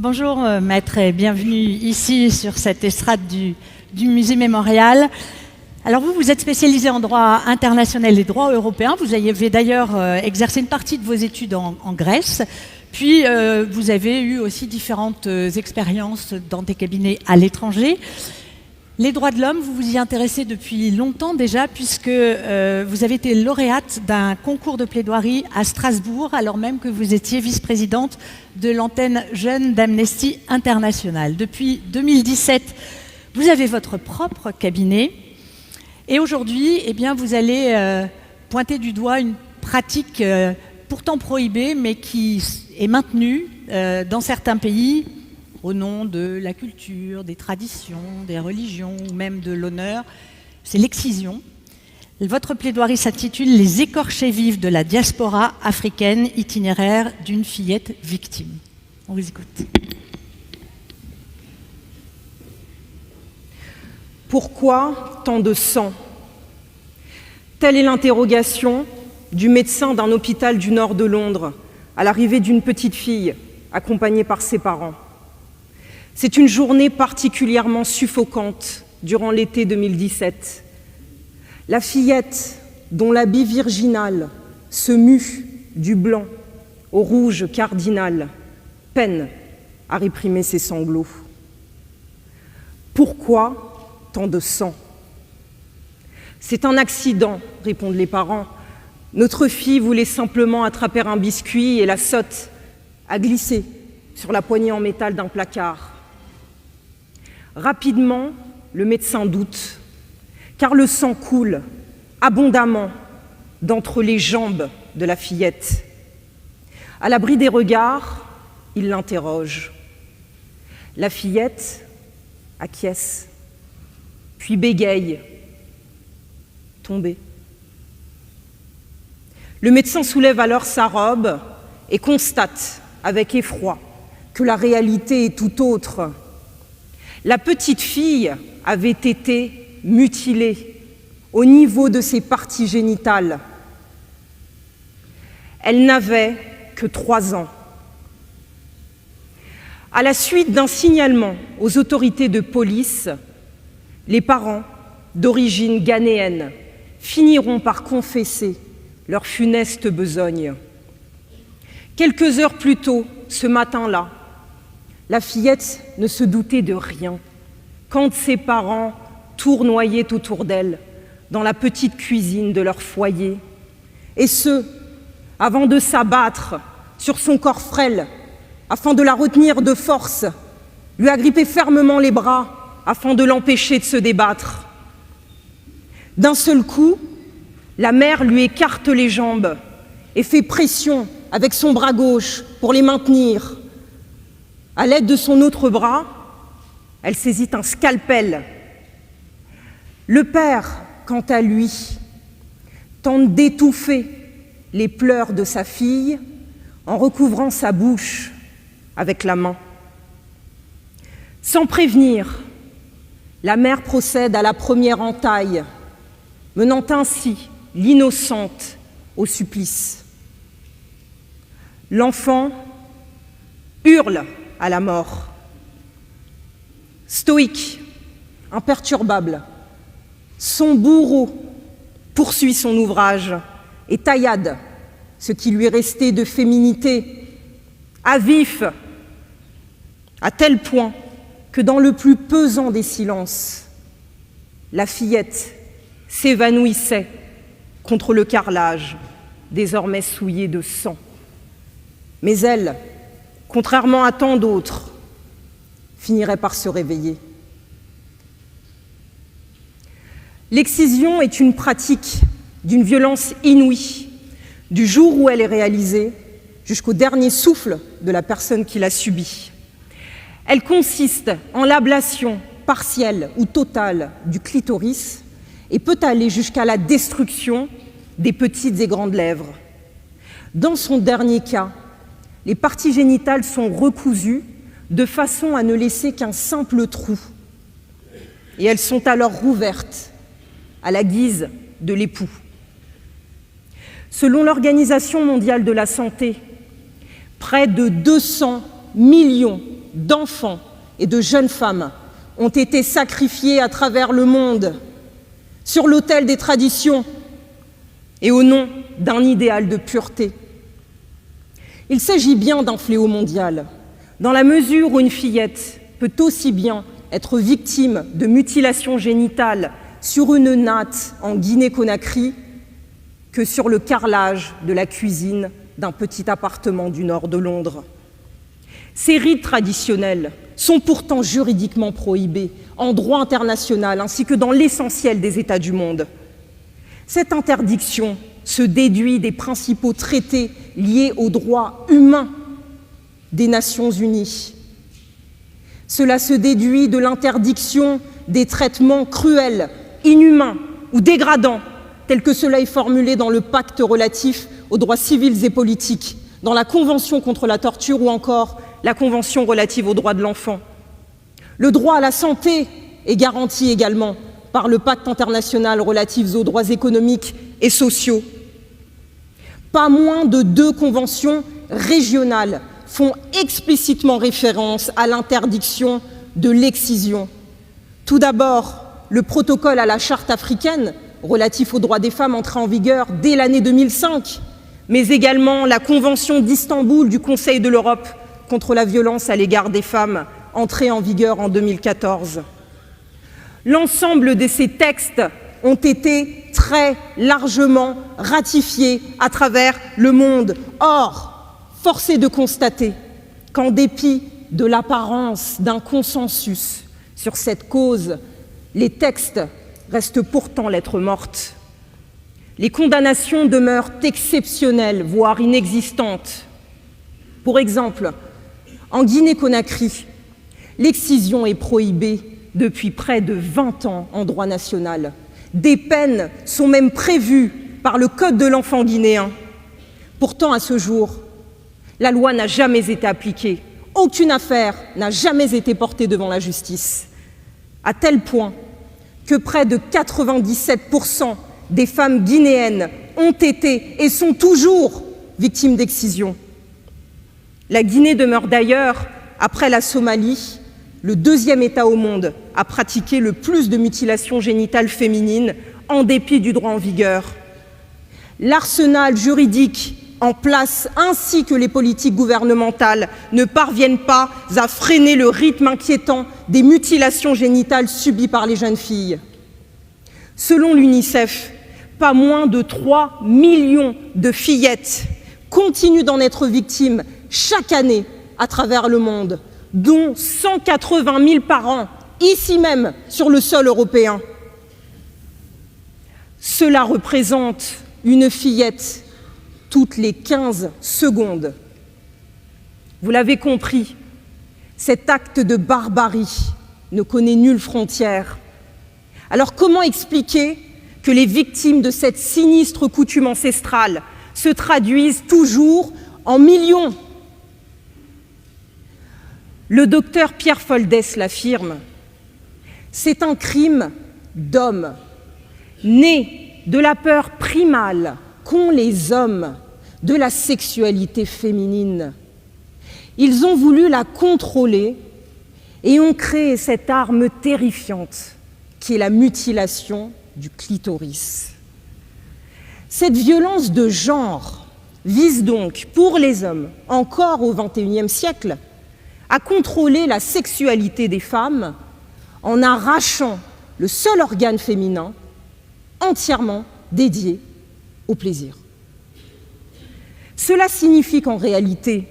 Bonjour maître et bienvenue ici sur cette estrade du musée mémorial. Alors vous êtes spécialisé en droit international et droit européen. Vous avez d'ailleurs exercé une partie de vos études en Grèce. Puis vous avez eu aussi différentes expériences dans des cabinets à l'étranger. Les droits de l'homme, vous vous y intéressez depuis longtemps déjà, puisque vous avez été lauréate d'un concours de plaidoirie à Strasbourg, alors même que vous étiez vice-présidente de l'antenne jeune d'Amnesty International. Depuis 2017, vous avez votre propre cabinet. Et aujourd'hui, eh bien, vous allez pointer du doigt une pratique pourtant prohibée, mais qui est maintenue dans certains pays, au nom de la culture, des traditions, des religions ou même de l'honneur, c'est l'excision. Votre plaidoirie s'intitule « Les écorchés vifs de la diaspora africaine itinéraire d'une fillette victime ». On vous écoute. Pourquoi tant de sang? Telle est l'interrogation du médecin d'un hôpital du nord de Londres à l'arrivée d'une petite fille accompagnée par ses parents. C'est une journée particulièrement suffocante durant l'été 2017. La fillette, dont l'habit virginal se mue du blanc au rouge cardinal, peine à réprimer ses sanglots. Pourquoi tant de sang? C'est un accident, répondent les parents. Notre fille voulait simplement attraper un biscuit et la sotte a glissé sur la poignée en métal d'un placard. Rapidement, le médecin doute, car le sang coule abondamment d'entre les jambes de la fillette. À l'abri des regards, il l'interroge. La fillette acquiesce, puis bégaye, tombée. Le médecin soulève alors sa robe et constate avec effroi que la réalité est tout autre. La petite fille avait été mutilée au niveau de ses parties génitales. Elle n'avait que 3 ans. À la suite d'un signalement aux autorités de police, les parents, d'origine ghanéenne, finiront par confesser leur funeste besogne. Quelques heures plus tôt, ce matin-là, la fillette ne se doutait de rien quand ses parents tournoyaient autour d'elle dans la petite cuisine de leur foyer, et ce, avant de s'abattre sur son corps frêle afin de la retenir de force, lui agripper fermement les bras afin de l'empêcher de se débattre. D'un seul coup, la mère lui écarte les jambes et fait pression avec son bras gauche pour les maintenir. À l'aide de son autre bras, elle saisit un scalpel. Le père, quant à lui, tente d'étouffer les pleurs de sa fille en recouvrant sa bouche avec la main. Sans prévenir, la mère procède à la première entaille, menant ainsi l'innocente au supplice. L'enfant hurle à la mort. Stoïque, imperturbable, son bourreau poursuit son ouvrage et taillade ce qui lui restait de féminité, à vif, à tel point que dans le plus pesant des silences, la fillette s'évanouissait contre le carrelage, désormais souillé de sang. Mais elle, contrairement à tant d'autres, finirait par se réveiller. L'excision est une pratique d'une violence inouïe, du jour où elle est réalisée jusqu'au dernier souffle de la personne qui l'a subie. Elle consiste en l'ablation partielle ou totale du clitoris et peut aller jusqu'à la destruction des petites et grandes lèvres. Dans son dernier cas, les parties génitales sont recousues de façon à ne laisser qu'un simple trou. Et elles sont alors rouvertes à la guise de l'époux. Selon l'Organisation mondiale de la santé, près de 200 millions d'enfants et de jeunes femmes ont été sacrifiés à travers le monde sur l'autel des traditions et au nom d'un idéal de pureté. Il s'agit bien d'un fléau mondial, dans la mesure où une fillette peut aussi bien être victime de mutilations génitales sur une natte en Guinée-Conakry que sur le carrelage de la cuisine d'un petit appartement du nord de Londres. Ces rites traditionnels sont pourtant juridiquement prohibés en droit international ainsi que dans l'essentiel des États du monde. Cette interdiction se déduit des principaux traités liés aux droits humains des Nations Unies. Cela se déduit de l'interdiction des traitements cruels, inhumains ou dégradants, tel que cela est formulé dans le pacte relatif aux droits civils et politiques, dans la Convention contre la torture ou encore la Convention relative aux droits de l'enfant. Le droit à la santé est garanti également par le pacte international relatif aux droits économiques et sociaux. Pas moins de 2 conventions régionales font explicitement référence à l'interdiction de l'excision. Tout d'abord, le protocole à la Charte africaine relatif aux droits des femmes entré en vigueur dès l'année 2005, mais également la Convention d'Istanbul du Conseil de l'Europe contre la violence à l'égard des femmes, entrée en vigueur en 2014. L'ensemble de ces textes ont été très largement ratifiés à travers le monde. Or, force est de constater qu'en dépit de l'apparence d'un consensus sur cette cause, les textes restent pourtant lettre morte. Les condamnations demeurent exceptionnelles, voire inexistantes. Pour exemple, en Guinée-Conakry, l'excision est prohibée depuis près de 20 ans en droit national. Des peines sont même prévues par le Code de l'enfant guinéen. Pourtant, à ce jour, la loi n'a jamais été appliquée. Aucune affaire n'a jamais été portée devant la justice. À tel point que près de 97% des femmes guinéennes ont été et sont toujours victimes d'excision. La Guinée demeure d'ailleurs, après la Somalie, le 2e État au monde à pratiquer le plus de mutilations génitales féminines en dépit du droit en vigueur. L'arsenal juridique en place ainsi que les politiques gouvernementales ne parviennent pas à freiner le rythme inquiétant des mutilations génitales subies par les jeunes filles. Selon l'UNICEF, pas moins de 3 millions de fillettes continuent d'en être victimes chaque année à travers le monde, dont 180 000 par an, ici même sur le sol européen. Cela représente une fillette toutes les 15 secondes. Vous l'avez compris, cet acte de barbarie ne connaît nulle frontière. Alors comment expliquer que les victimes de cette sinistre coutume ancestrale se traduisent toujours en millions? Le docteur Pierre Foldès l'affirme, c'est un crime d'homme, né de la peur primale qu'ont les hommes de la sexualité féminine. Ils ont voulu la contrôler et ont créé cette arme terrifiante qui est la mutilation du clitoris. Cette violence de genre vise donc, pour les hommes, encore au XXIe siècle, à contrôler la sexualité des femmes en arrachant le seul organe féminin entièrement dédié au plaisir. Cela signifie qu'en réalité,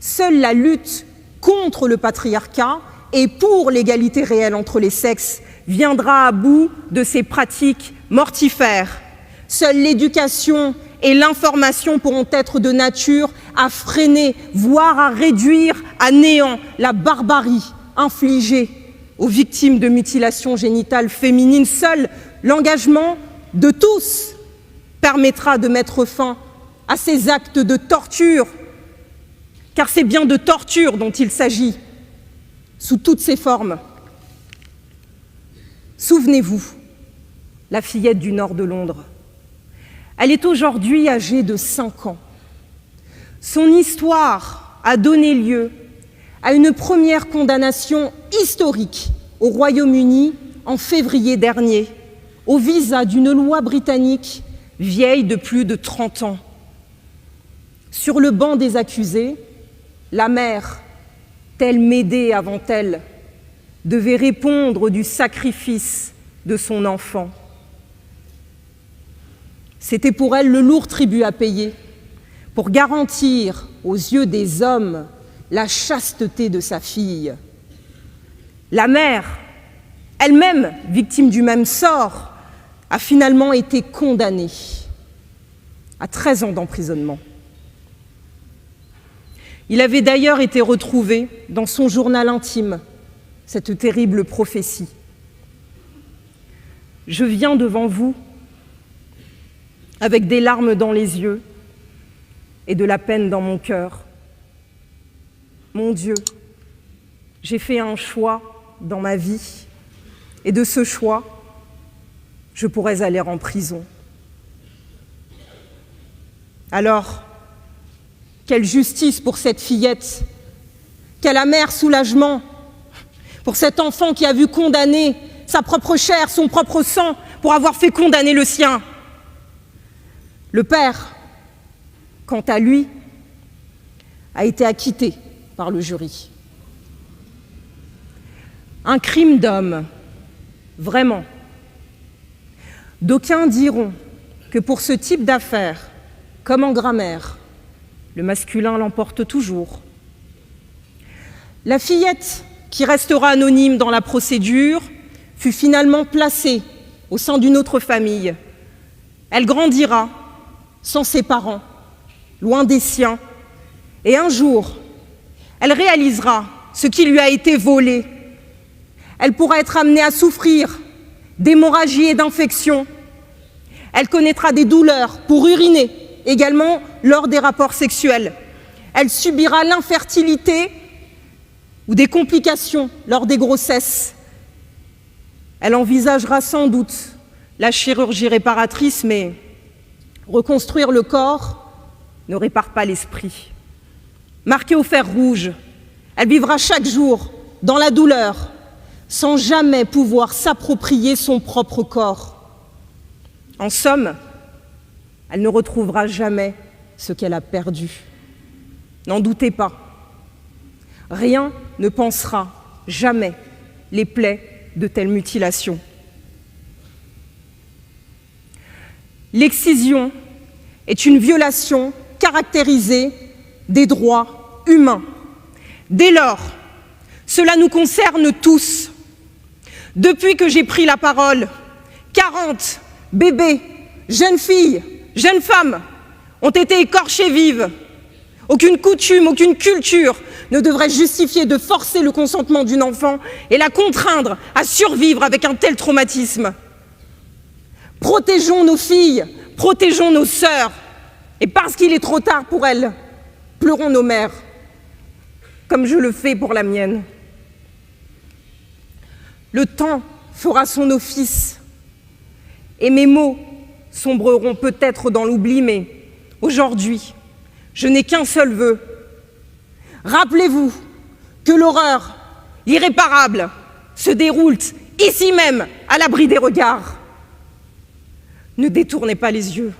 seule la lutte contre le patriarcat et pour l'égalité réelle entre les sexes viendra à bout de ces pratiques mortifères. Seule l'éducation et l'information pourront être de nature à freiner, voire à réduire à néant la barbarie infligée aux victimes de mutilations génitales féminines. Seul l'engagement de tous permettra de mettre fin à ces actes de torture, car c'est bien de torture dont il s'agit, sous toutes ses formes. Souvenez-vous, la fillette du nord de Londres. Elle est aujourd'hui âgée de 5 ans. Son histoire a donné lieu à une première condamnation historique au Royaume-Uni en février dernier, au visa d'une loi britannique vieille de plus de 30 ans. Sur le banc des accusés, la mère, telle Médée avant elle, devait répondre du sacrifice de son enfant. C'était pour elle le lourd tribut à payer pour garantir aux yeux des hommes la chasteté de sa fille. La mère, elle-même victime du même sort, a finalement été condamnée à 13 ans d'emprisonnement. Il avait d'ailleurs été retrouvé dans son journal intime, cette terrible prophétie. Je viens devant vous avec des larmes dans les yeux et de la peine dans mon cœur. Mon Dieu, j'ai fait un choix dans ma vie, et de ce choix, je pourrais aller en prison. Alors, quelle justice pour cette fillette, quel amer soulagement pour cet enfant qui a vu condamner sa propre chair, son propre sang, pour avoir fait condamner le sien. Le père, quant à lui, a été acquitté par le jury. Un crime d'homme, vraiment. D'aucuns diront que pour ce type d'affaires, comme en grammaire, le masculin l'emporte toujours. La fillette, qui restera anonyme dans la procédure, fut finalement placée au sein d'une autre famille. Elle grandira sans ses parents, loin des siens, et un jour, elle réalisera ce qui lui a été volé. Elle pourra être amenée à souffrir d'hémorragie et d'infections. Elle connaîtra des douleurs pour uriner, également lors des rapports sexuels. Elle subira l'infertilité ou des complications lors des grossesses. Elle envisagera sans doute la chirurgie réparatrice, mais reconstruire le corps ne répare pas l'esprit. Marquée au fer rouge, elle vivra chaque jour dans la douleur, sans jamais pouvoir s'approprier son propre corps. En somme, elle ne retrouvera jamais ce qu'elle a perdu. N'en doutez pas. Rien ne pansera jamais les plaies de telles mutilations. L'excision est une violation caractérisée des droits humains. Dès lors, cela nous concerne tous. Depuis que j'ai pris la parole, 40 bébés, jeunes filles, jeunes femmes ont été écorchées vives. Aucune coutume, aucune culture ne devrait justifier de forcer le consentement d'une enfant et la contraindre à survivre avec un tel traumatisme. Protégeons nos filles, protégeons nos sœurs, et parce qu'il est trop tard pour elles, pleurons nos mères, comme je le fais pour la mienne. Le temps fera son office, et mes mots sombreront peut-être dans l'oubli, mais aujourd'hui, je n'ai qu'un seul vœu. Rappelez-vous que l'horreur, l'irréparable, se déroule ici même, à l'abri des regards. Ne détournez pas les yeux.